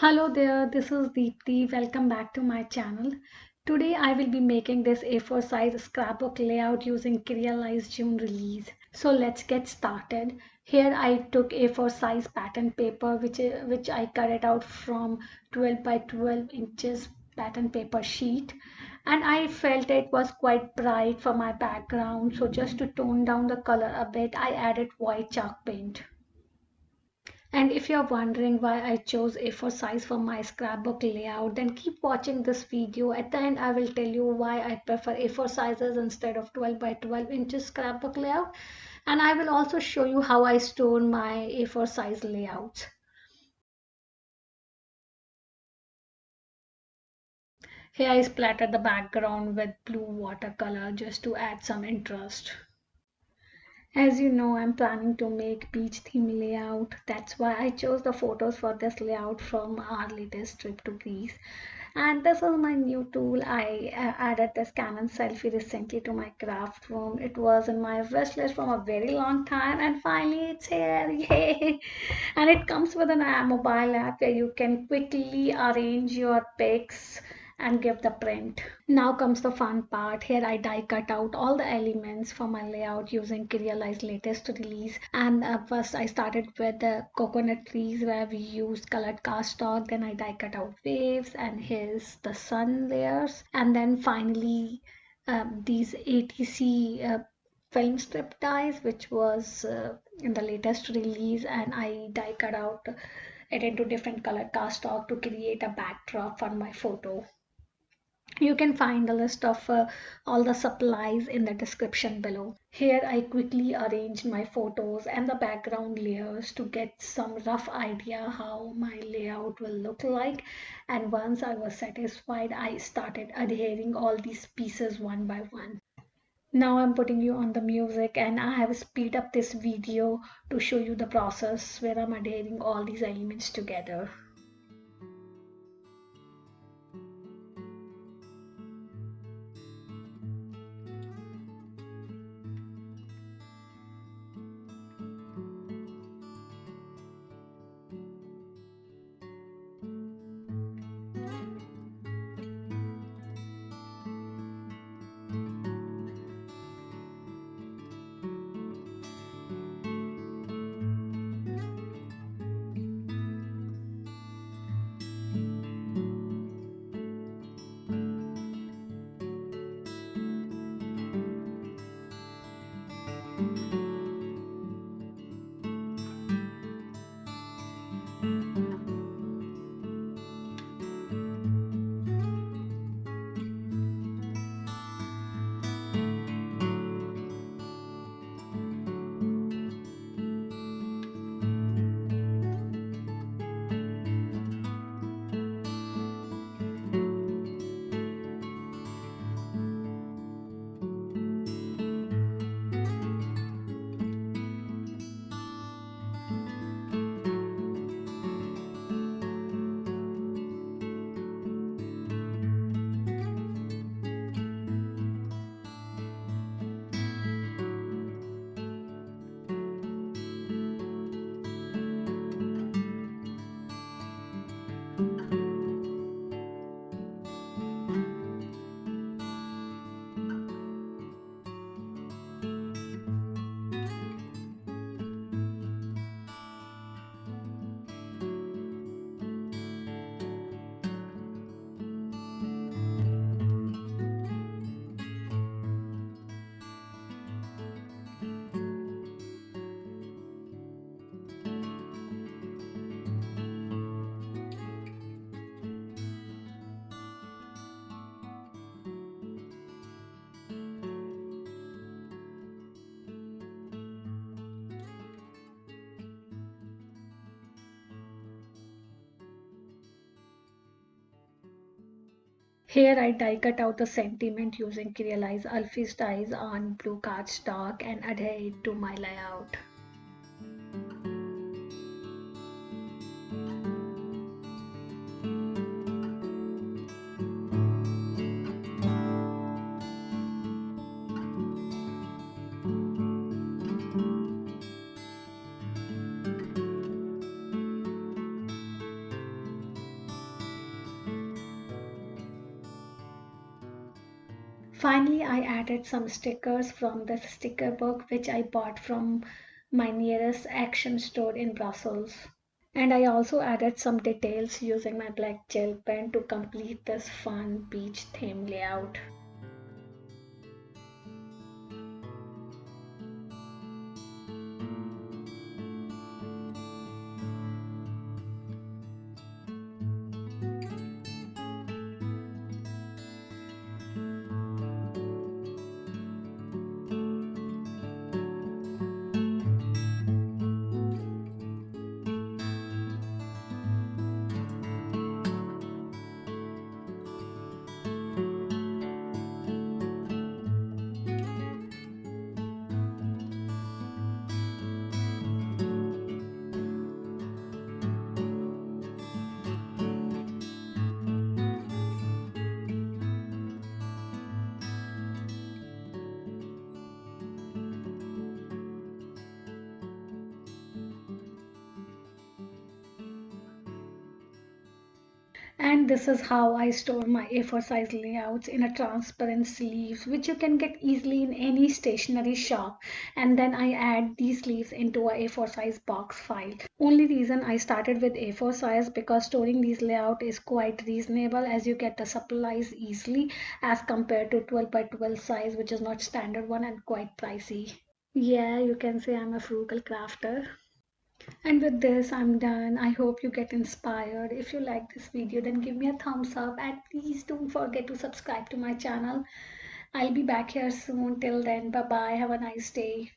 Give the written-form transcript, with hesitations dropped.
Hello there, this is Deepti. Welcome back to my channel. Today I will be making this A4 size scrapbook layout using Crealies June release. So let's get started. Here I took A4 size pattern paper which I cut it out from 12 by 12 inches pattern paper sheet, and I felt it was quite bright for my background, so just to tone down the color a bit I added white chalk paint. And if you're wondering why I chose A4 size for my scrapbook layout, then keep watching this video. At the end, I will tell you why I prefer A4 sizes instead of 12 by 12 inches scrapbook layout. And I will also show you how I store my A4 size layouts. Here I splattered the background with blue watercolor just to add some interest. As you know, I'm planning to make beach theme layout. That's why I chose the photos for this layout from our latest trip to Greece. And this is my new tool. I added this Canon selfie recently to my craft room. It was in my wish list from a very long time, and finally it's here. Yay! And it comes with an mobile app where you can quickly arrange your pics and give the print. Now comes the fun part. Here I die cut out all the elements for my layout using Crealies latest release. And first I started with the coconut trees where we used colored cardstock. Then I die cut out waves, and here's the sun layers. And then finally these ATC film strip dies, which was in the latest release, and I die cut out it into different colored cardstock to create a backdrop for my photo. You can find a list of all the supplies in the description below. Here I quickly arranged my photos and the background layers to get some rough idea how my layout will look like. And once I was satisfied, I started adhering all these pieces one by one. Now I'm putting you on the music, and I have speed up this video to show you the process where I'm adhering all these elements together. Here I die cut out the sentiment using Crealies Alphys dies on blue cardstock and adhere it to my layout. Finally, I added some stickers from the sticker book which I bought from my nearest action store in Brussels. And I also added some details using my black gel pen to complete this fun beach theme layout. And this is how I store my A4 size layouts in a transparent sleeves, which you can get easily in any stationery shop. And then I add these sleeves into a A4 size box file. Only reason I started with A4 size because storing these layout is quite reasonable as you get the supplies easily as compared to 12 by 12 size, which is not standard one and quite pricey. Yeah, you can say I'm a frugal crafter. And with this, I'm done. I hope you get inspired. If you like this video, then give me a thumbs up and please don't forget to subscribe to my channel. I'll be back here soon. Till then, bye bye. Have a nice day.